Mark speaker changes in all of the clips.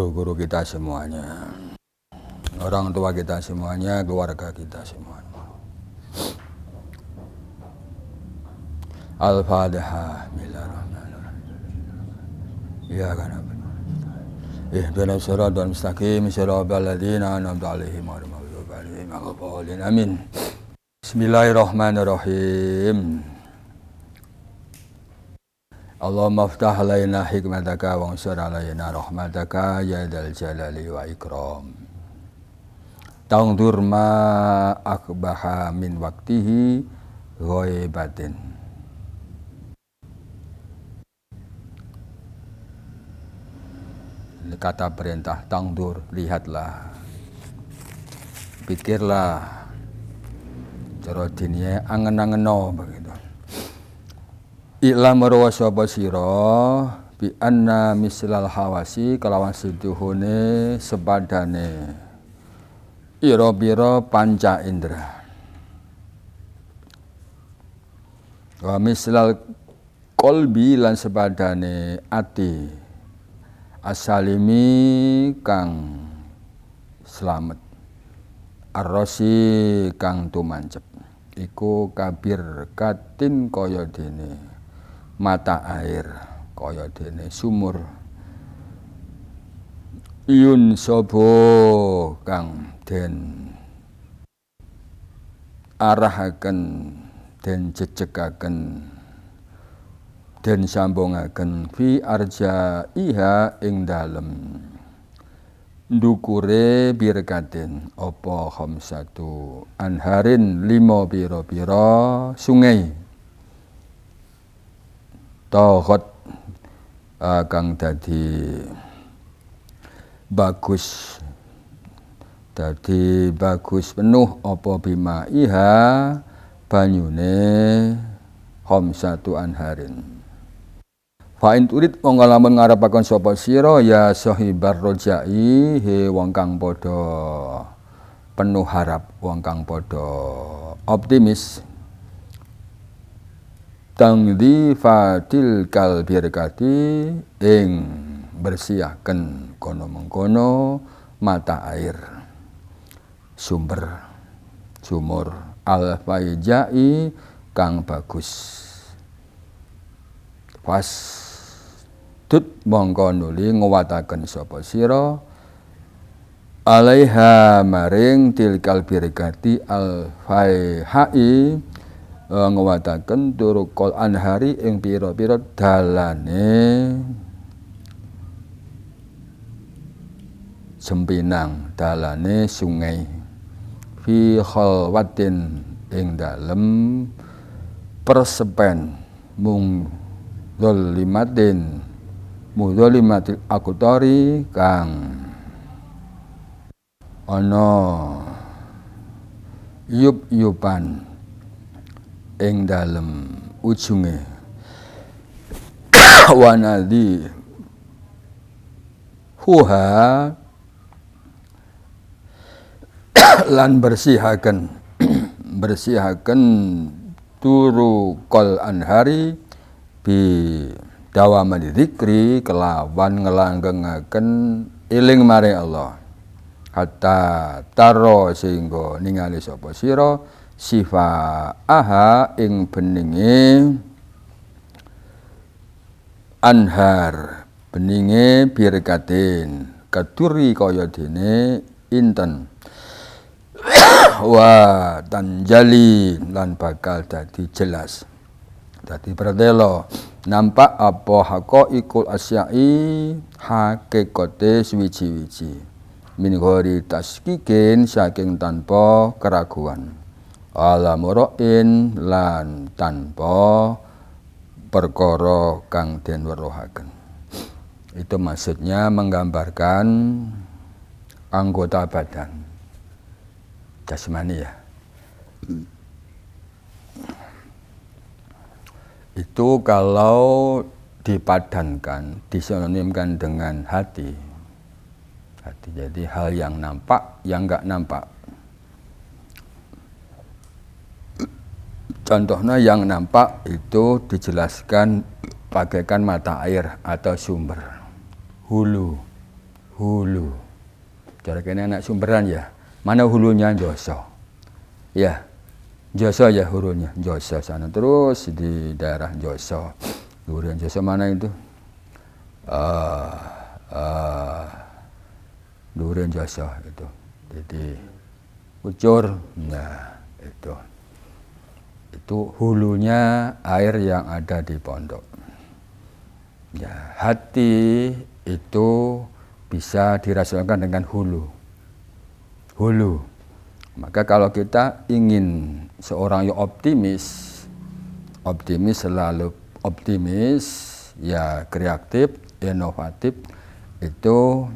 Speaker 1: guru-guru kita semuanya, orang tua kita semuanya, keluarga kita semuanya. Al-Fatihah. Ya kan. Ihdinas siratal mustaqim, siratal ladzina an'amta 'alaihim ghairil maghdubi 'alaihim waladdallin. Amin. Bismillahirrahmanirrahim. Allahumma aftah alaina hikmataka wa ansur alaina rahmataka ya dzal jalali wa ikram. Tangdur ma akbaha min waqtihi ghaibatin. Kata perintah tangdur, lihatlah, pikirlah, cara dinie angen-angeno begitu. Iklam marwa sapa sira bi anna mislal hawasi kelawan seduhune sepadane ira-ira panca indra. Wa mislal qalbi lan sepadane ati asalimi kang slamet arrosi kang tumancep iku kabir katin kaya dene mata air kaya dene sumur yun sobo kang den arahaken den jejekaken den sambungaken fi arja iha ing dalem ndukure birkatin apa khamsatu anharin 5 pira-pira sungai tohot kang dadi bagus penuh apa bima iha banyune khamsatu anharin. Fa'in turid wong lamun ngarepaken sapa sira ya sahibar rojai he wong kang padha penuh harap, wong kang padha optimis. Tangdi fatil kal birkati ing bersihaken kono mengkono mata air sumur al-faijai kang bagus. Pas tut mongko nuli nguwataken sapa sira alaiha maring tilkal birkati al-faihai nguwataken turukul anhari ing pira-pira dalane jempinang dalane sungai fi khalwatin ing dalem persepen mudzalimatil aqtari kang ana yup-yupan ing dalem ujunge wanadi huha lan bersihaken turu kol anhari bi dawaman dzikri kelawan ngelanggengaken eling mare Allah hatta taro sehingga ningali sapa sira sifa aha ing beninge anhar beninge birkatin kaduri kaya dene inten wa tanjali lan bakal dadi jelas dadi perdelo nampak apa haqaiqul asyai hakikate suwiji-wiji min ghairi taskikin saking tanpa keraguan ala murain lan tanpa perkara kang den weruhaken. Itu maksudnya menggambarkan anggota badan jasmani ya. Itu kalau dipadankan, disinonimkan dengan hati. Jadi hal yang nampak, yang enggak nampak. Contohnya yang nampak itu dijelaskan bagaikan mata air atau sumber. Hulu hulu. Cara kene anak sumberan ya. Mana hulunya Joso. Ya. Joso ya hulunya, Joso sana terus di daerah Joso. Durian Joso mana itu? Durian Joso itu. Jadi Ucur, nah itu hulunya air yang ada di pondok. Ya, hati itu bisa dirasakan dengan hulu. Maka kalau kita ingin seorang yang optimis selalu optimis, ya kreatif, inovatif, itu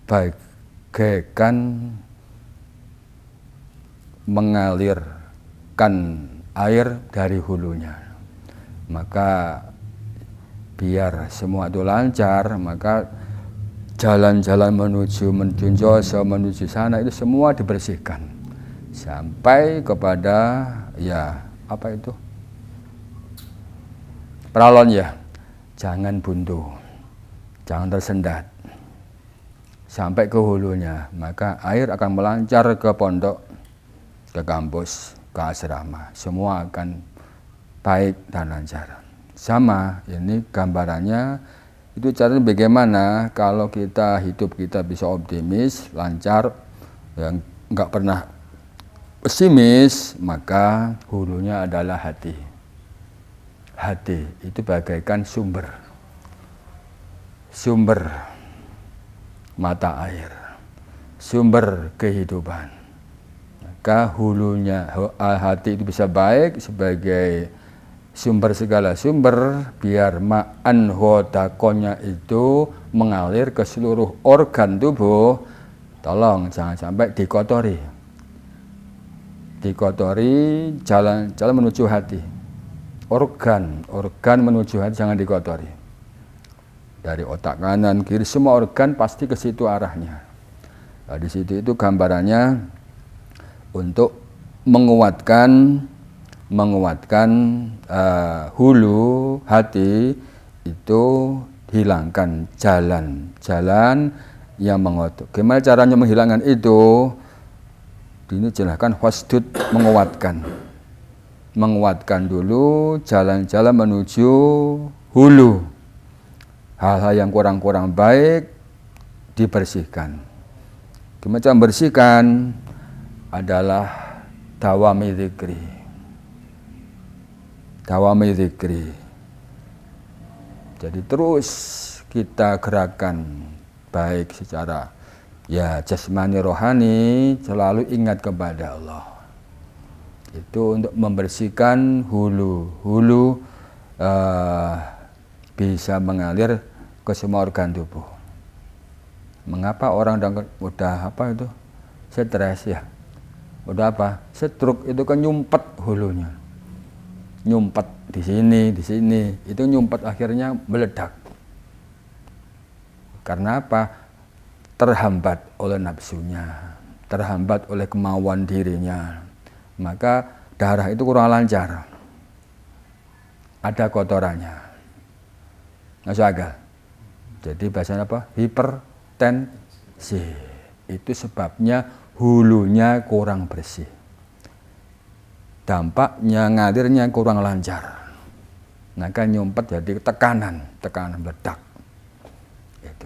Speaker 1: bagaikan mengalirkan air dari hulunya. Maka biar semua itu lancar, maka jalan-jalan menuju Joso, menuju sana itu semua dibersihkan sampai kepada ya apa itu peralon ya, jangan buntu, jangan tersendat sampai ke hulunya, maka air akan melancar ke pondok, ke kampus, ke asrama, semua akan baik dan lancar. Sama ini gambarannya. Itu caranya bagaimana kalau hidup kita bisa optimis, lancar, yang nggak pernah pesimis, maka hulunya adalah hati. Hati itu bagaikan sumber mata air, sumber kehidupan. Maka hulunya hati itu bisa baik sebagai sumber segala sumber, biar ma'an hodakonya itu mengalir ke seluruh organ tubuh. Tolong jangan sampai dikotori jalan menuju hati, organ menuju hati jangan dikotori. Dari otak kanan kiri semua organ pasti ke situ arahnya. Nah, di situ itu gambarannya untuk menguatkan hulu hati itu, hilangkan jalan yang mengotot. Gimana caranya menghilangkan itu? Ini jelaskan wasdud, menguatkan dulu jalan-jalan menuju hulu. Hal-hal yang kurang baik dibersihkan. Gimana cara membersihkan? Adalah dawami dzikri. Jadi terus kita gerakan baik secara ya jasmani rohani, selalu ingat kepada Allah. Itu untuk membersihkan hulu bisa mengalir ke semua organ tubuh. Mengapa orang udah apa itu stres ya? Udah apa? Stroke itu kan nyumpet hulunya. Nyumpet di sini, itu nyumpet akhirnya meledak. Karena apa? Terhambat oleh nafsunya, terhambat oleh kemauan dirinya, maka darah itu kurang lancar, ada kotorannya, masuk akal. Jadi bahasanya apa? Hipertensi. Itu sebabnya hulunya kurang bersih. Dampaknya ngalirnya kurang lancar, maka nyumpet jadi tekanan meledak. Itu.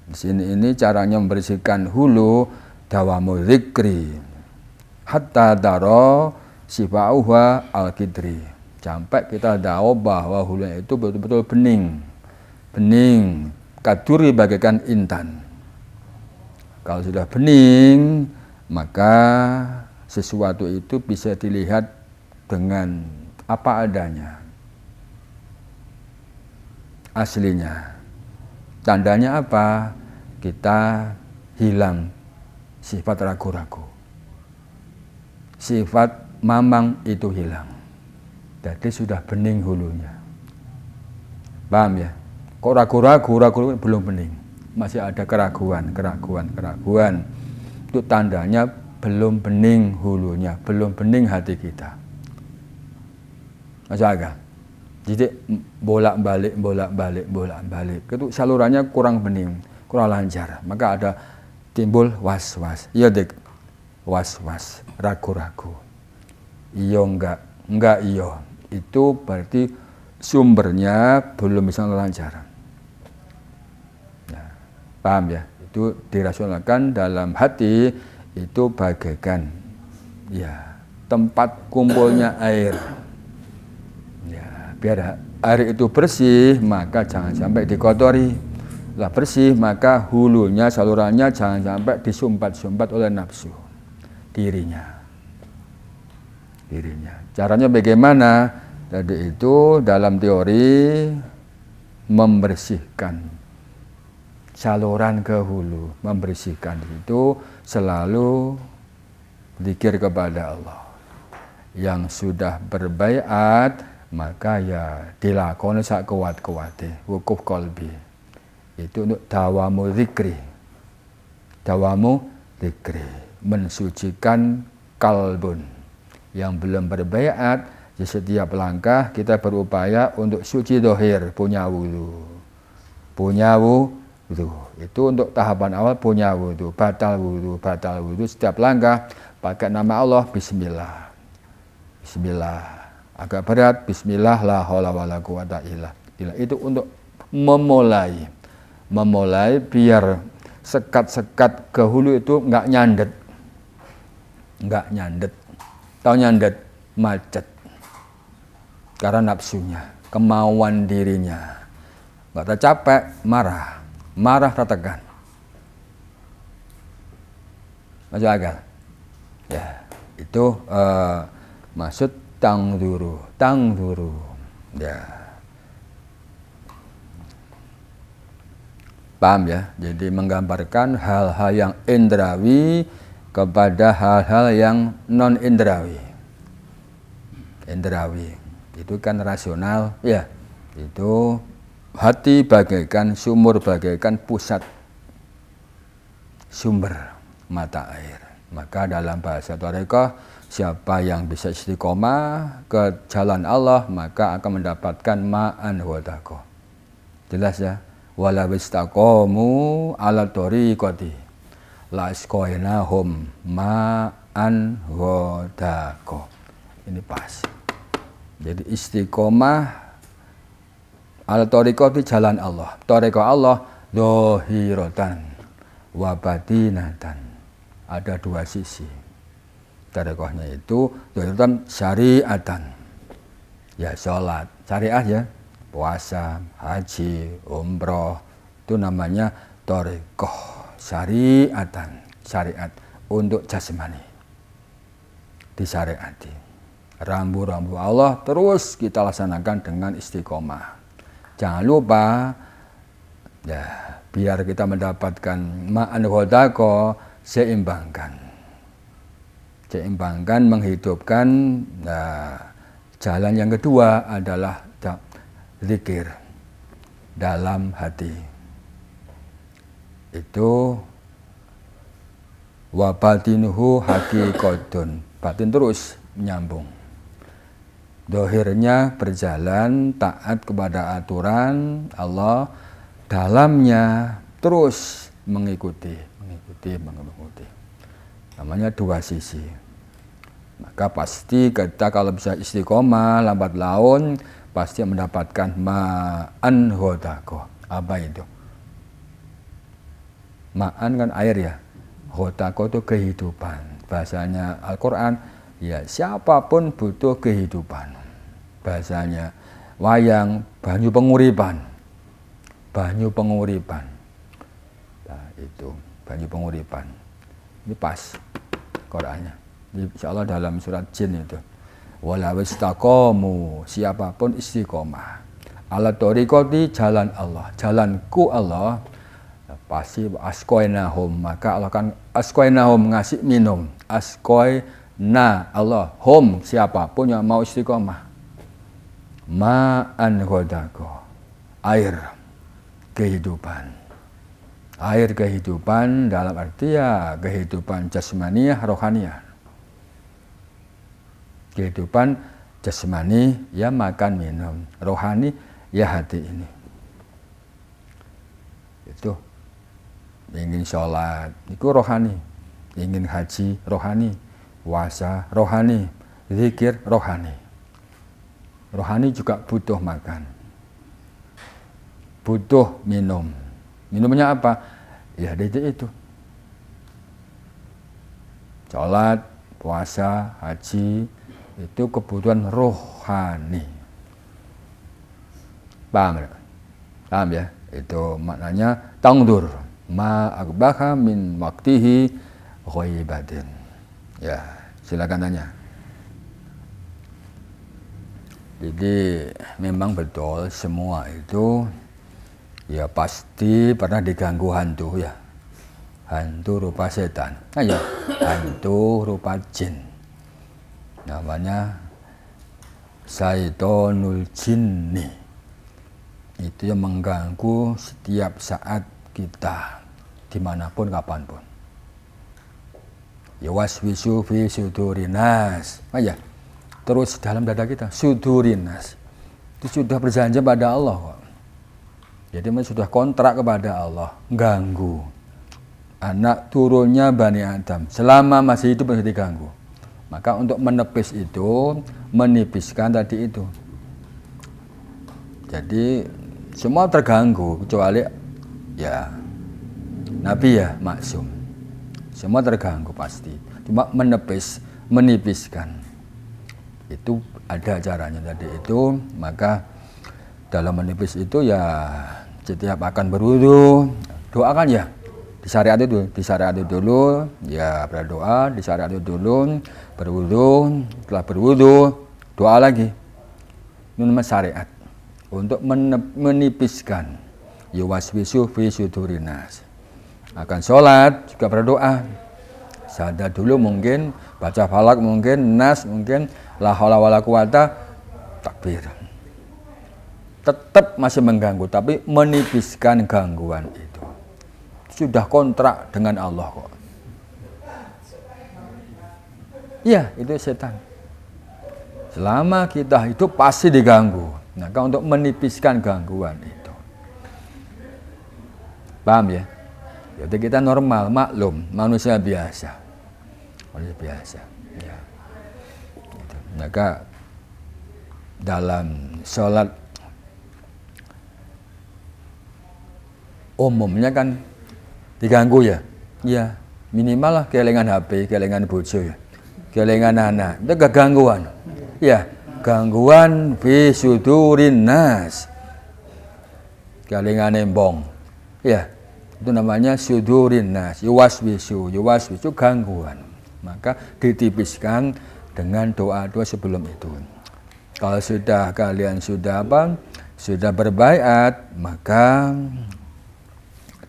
Speaker 1: Di sini ini caranya membersihkan hulu, dawamu dzikri, hatta daro sifauha al-kidri. Sampai kita tahu bahwa hulunya itu betul-betul bening, kaduri bagaikan intan. Kalau sudah bening, maka sesuatu itu bisa dilihat dengan apa adanya, aslinya. Tandanya apa? Kita hilang sifat ragu-ragu, sifat mamang itu hilang. Jadi sudah bening hulunya. Paham ya? Kok ragu-ragu belum bening, masih ada keraguan. Itu tandanya belum bening hulunya, belum bening hati kita. Masuk akal? Jadi bolak-balik. Itu salurannya kurang bening, kurang lancar. Maka ada timbul was-was. Iya dik, was-was, ragu-ragu. Iya enggak iya. Itu berarti sumbernya belum bisa lancar. Nah, paham ya? Itu dirasionalkan dalam hati itu bagaikan ya tempat kumpulnya air. Biar air itu bersih, maka jangan sampai dikotori. Lah bersih, maka hulunya, salurannya jangan sampai disumbat-sumbat oleh nafsu dirinya. Caranya bagaimana? Tadi itu dalam teori membersihkan saluran ke hulu, membersihkan itu selalu zikir kepada Allah. Yang sudah berbaiat maka ya dilakoni sak kuat-kuate wukuf qalbi. Itu untuk dawamu zikri, mensucikan kalbun. Yang belum berbaiat di setiap langkah kita berupaya untuk suci dohir, punya wudu. Itu untuk tahapan awal, punya wudu, batal wudu setiap langkah pakai nama Allah, bismillah. Agak berat, bismillah la haula wala quwata illa billah. Itu untuk memulai biar sekat-sekat ke hulu itu enggak nyandet. Tahu nyandet? Macet. Karena nafsunya, kemauan dirinya. Enggak tercapai, marah tertekan. Masuk akal? Ya, itu maksud tangduru. Ya. Paham ya? Jadi menggambarkan hal-hal yang indrawi kepada hal-hal yang non indrawi. Itu kan rasional, ya. Itu hati bagaikan sumur, bagaikan pusat sumber mata air. Maka dalam bahasa Thariqah, siapa yang bisa istiqomah ke jalan Allah maka akan mendapatkan ma'an ghadaqah. Jelas ya? Wala wistaqamu ala thariqati la isqainahum ma'an ghadaqah. Ini pas. Jadi istiqomah ala thariqati jalan Allah. Thariqah Allah dhahiratan wa batinatan. Ada dua sisi. Thariqahnya itu terutama syariatan, ya sholat, syariah ya, puasa, haji, umroh, itu namanya thariqah, syariat untuk jasmani, disyariati. Rambu-rambu Allah terus kita laksanakan dengan istiqomah. Jangan lupa, ya biar kita mendapatkan ma'an ghadaqah, seimbangkan menghidupkan. Nah, jalan yang kedua adalah zikir dalam hati. Itu wa batinuhu haqiqatun, batin terus menyambung. Dohirnya berjalan taat kepada aturan Allah, dalamnya terus mengikuti. Namanya dua sisi. Maka pasti kita kalau bisa istiqomah lambat laun pasti mendapatkan ma'an ghadaqah. Apa itu? Ma'an kan air ya. Ghadaqah itu kehidupan. Bahasanya Al-Quran, ya siapapun butuh kehidupan. Bahasanya wayang, banyu penguripan. Nah, itu banyu penguripan. Ini pas Qur'annya. Insya Allah dalam surat Jin itu. Wala wastaqamu, siapapun istiqomah. Ala thariqati, jalan Allah, jalanku Allah. Pasti asqainahum, maka Allah kan asqainahum, ngasih minum. Asqaina Allah, hum, siapapun yang mau istiqomah. Ma'an ghadaqah, air kehidupan. Air kehidupan dalam arti ya kehidupan jasmaniyah, rohaniyah. Kehidupan Jasmani ya makan minum, rohani ya hati ini. Itu ingin sholat itu rohani, ingin haji rohani, puasa rohani, zikir rohani. Rohani juga butuh makan, butuh minum. Minumnya apa? Ya itu. Sholat, puasa, haji itu kebutuhan rohani. Paham ya? Paham ya? Itu maknanya tangdur ma akbaha min waktihi ghaibatin. Ya, silakan tanya. Jadi memang betul semua itu ya pasti pernah diganggu hantu ya. Hantu rupa setan. Ayo, hantu rupa jin. Namanya Syaitonul Jinni. Itu yang mengganggu setiap saat kita, dimanapun kapanpun. Yuwaswisu fi sudurinas. Ayo, terus dalam dada kita, sudurinas. Itu sudah berjanji pada Allah kok. Jadi sudah kontrak kepada Allah, ganggu. Anak turunnya Bani Adam, selama masih hidup masih diganggu. Maka untuk menepis itu, menipiskan tadi itu. Jadi semua terganggu, kecuali ya Nabi ya maksum. Semua terganggu pasti. Cuma menipiskan. Itu ada caranya tadi itu. Maka dalam menipis itu ya setiap akan berwudu, doakan ya. Disyariati dulu, ya berdoa, disyariati dulu, berwudu, setelah berwudu, doa lagi. Ini namanya syariat untuk menipiskan yuwaswisu fi sudurinas. Akan sholat juga berdoa. Sadar dulu mungkin, baca falak mungkin, nas mungkin, la haula wala quwata, takbir. Tetap masih mengganggu, tapi menipiskan gangguan itu. Sudah kontrak dengan Allah kok. Iya, itu setan. Selama kita hidup pasti diganggu. Nah, untuk menipiskan gangguan itu. Paham ya? Jadi kita normal, maklum, manusia biasa. Manusia biasa. Ya. Maka dalam sholat umumnya kan diganggu ya, ya minimal lah kelingan HP, kelingan bojo ya, kelingan anak, itu gangguan, ya gangguan fi sudurin nas, kelingan embong, ya itu namanya sudurin nas, yuwaswisu gangguan, maka ditipiskan dengan doa-doa sebelum itu. Kalau kalian sudah berbaiat, maka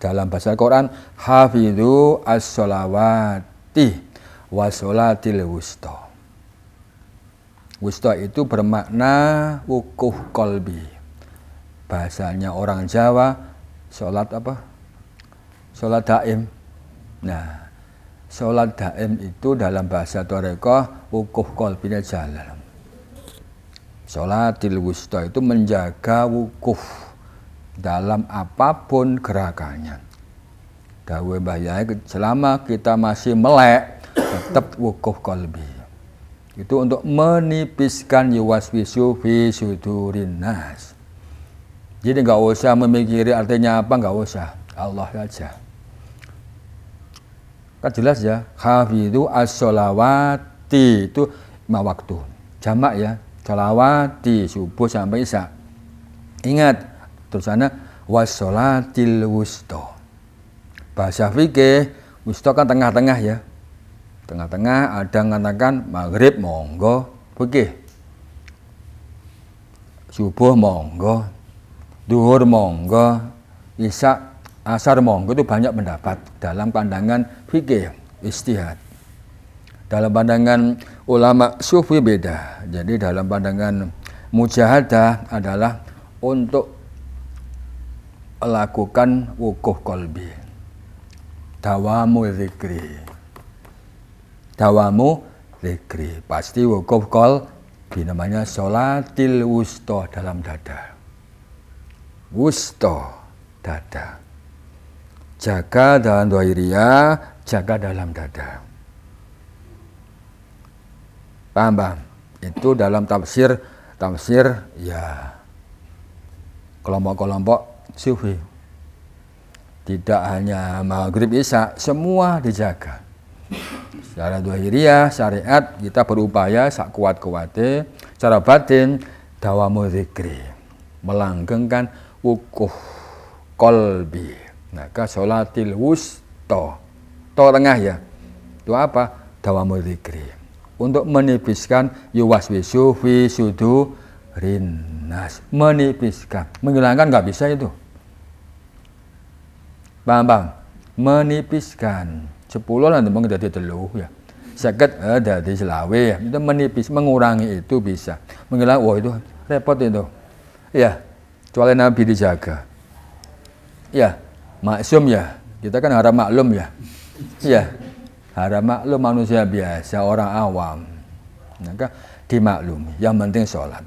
Speaker 1: dalam bahasa Al-Quran, hafidhu as-sholawati wa sholatil wusta. Wusta itu bermakna wukuh kolbi. Bahasanya orang Jawa, sholat apa? Sholat daim. Nah, sholat daim itu dalam bahasa Thariqah, wukuh kolbinya jalan. Sholatil wusta itu menjaga wukuh dalam apapun gerakannya. Dawuh Mbah Yai, selama kita masih melek, tetap wukuh qalbi. Itu untuk menipiskan yuwaswisu fi sudurin nas. Jadi nggak usah memikiri artinya apa, nggak usah. Allah saja. Kan jelas ya, hafidhu as-sholawati itu 5 waktu. Jamak ya, sholawati subuh sampai isya. Ingat, tulisannya wassolatil wusta. Bahasa fikih, wusta kan tengah-tengah ya. Tengah-tengah ada mengatakan maghrib monggo, fikih. Subuh monggo, duhur monggo, isya, asar monggo, itu banyak pendapat dalam pandangan fikih, ijtihad. Dalam pandangan ulama sufi beda. Jadi dalam pandangan mujahadah adalah untuk lakukan wukuh kolbi, dawamu zikri, pasti wukuh namanya sholatil wusta dalam dada. Wusta dada. Jaga dalam dhahiriyah, jaga dalam dada. Paham? Itu dalam tafsir ya kelompok-kelompok sufi. Tidak hanya maghrib isya, semua dijaga. Secara dhahiriyah, syariat kita berupaya sak kuat-kuatnya. Secara batin dawamu zikri, melanggengkan wukuh kolbi. Maka sholatil wusta, to tengah ya. Itu apa? Dawamu zikri. Untuk menipiskan yuwaswisu fi sudurin nas. Menipiskan, menghilangkan nggak bisa itu. Paham? Menipiskan 10 nanti mungkin jadi 3 ya. Sakit dari selawe ya. Itu menipis, mengurangi itu bisa. Menghilang, wah itu repot itu. Ya, kecuali Nabi dijaga. Ya, maksum ya. Kita kan harap maklum ya. Ya, harap maklum manusia biasa, orang awam. Maka dimaklumi. Yang penting sholat.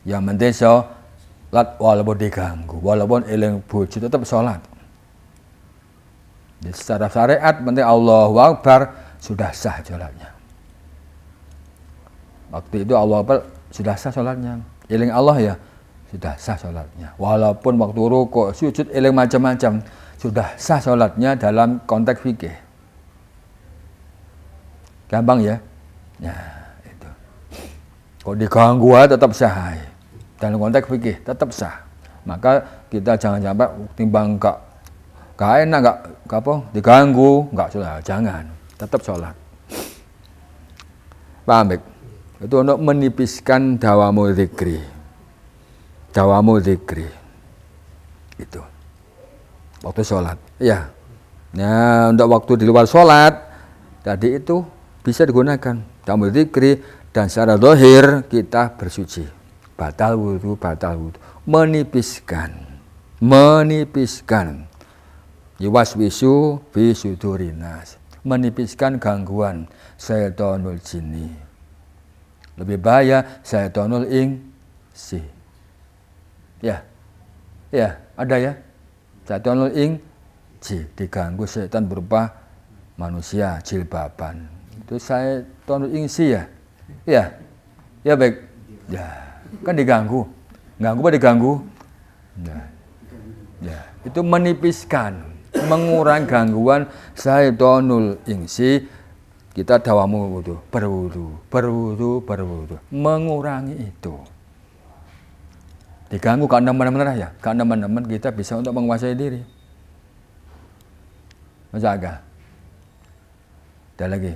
Speaker 1: Yang penting sholat walaupun diganggu, walaupun eling bojo tetap sholat. Jadi secara syariat penting Allahu Akbar sudah sah sholatnya. Waktu itu Allahu Akbar sudah sah sholatnya. Eling Allah ya sudah sah sholatnya. Walaupun waktu rukuk, sujud, eling macam-macam sudah sah sholatnya dalam konteks fikih. Gampang ya? Nah itu. Kok diganggu tetap sah. Dalam konteks fikih tetap sah. Maka kita jangan sampai timbang gak enak, gak apa diganggu, gak sholat, jangan, tetap sholat. Paham? Itu untuk menipiskan dawamu zikri. Dawamu zikri. Itu. Waktu sholat. Ya. Nah, untuk waktu di luar sholat tadi itu bisa digunakan dawamu zikri dan secara zahir kita bersuci. Batal wudu. Menipiskan. Yuwaswisu fi sudurinas. Menipiskan gangguan syaitonul jinni. Lebih bahaya syaitonul insi. Ya, ada ya. Syaitonul insi diganggu setan berupa manusia jilbaban. Itu syaitonul insi ya. Ya baik. Ya. Kan diganggu, apa diganggu? Ya, itu menipiskan, mengurangi gangguan syaitonul insi. Kita dawamu wudu, berwudu, mengurangi itu. Diganggu gak nemen-nemen ya, gak nemen-nemen kita bisa untuk menguasai diri. Menjaga. Ada lagi.